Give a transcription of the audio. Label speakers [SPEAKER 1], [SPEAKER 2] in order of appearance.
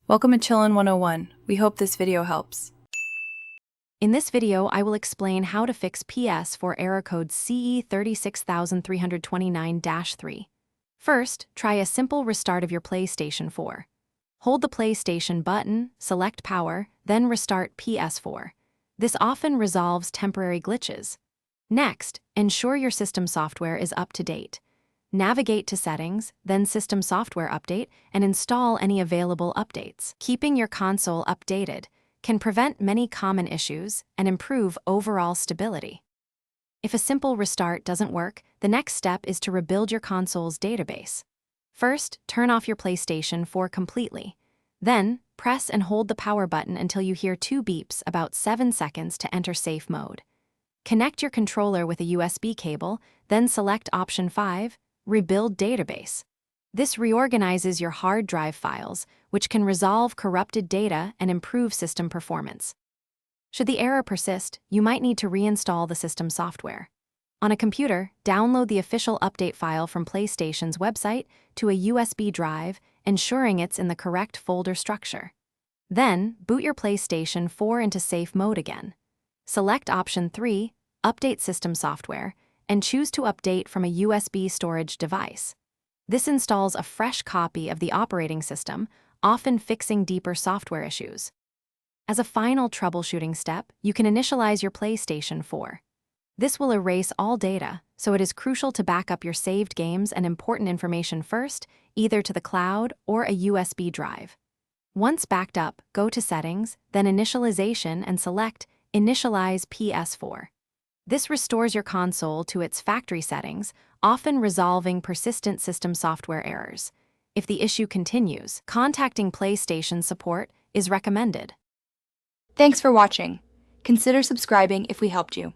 [SPEAKER 1] Welcome to Chillin' 101. We hope this video helps.
[SPEAKER 2] In this video, I will explain how to fix PS4 error code CE-36329-3. First, try a simple restart of your PlayStation 4. Hold the PlayStation button, select power, then restart PS4. This often resolves temporary glitches. Next, ensure your system software is up to date. Navigate to Settings, then System Software Update, and install any available updates. Keeping your console updated can prevent many common issues and improve overall stability. If a simple restart doesn't work, the next step is to rebuild your console's database. First, turn off your PlayStation 4 completely. Then, press and hold the power button until you hear 2 beeps about 7 seconds to enter safe mode. Connect your controller with a USB cable, then select Option 5, Rebuild Database. This reorganizes your hard drive files, which can resolve corrupted data and improve system performance. Should the error persist, you might need to reinstall the system software. On a computer, download the official update file from PlayStation's website to a USB drive, ensuring it's in the correct folder structure. Then, boot your PlayStation 4 into safe mode again. Select Option 3, Update System Software, and choose to update from a USB storage device. This installs a fresh copy of the operating system, often fixing deeper software issues. As a final troubleshooting step, you can initialize your PlayStation 4. This will erase all data, so it is crucial to back up your saved games and important information first, either to the cloud or a USB drive. Once backed up, go to Settings, then Initialization and select Initialize PS4. This restores your console to its factory settings, often resolving persistent system software errors. If the issue continues, contacting PlayStation support is recommended.
[SPEAKER 3] Thanks for watching. Consider subscribing if we helped you.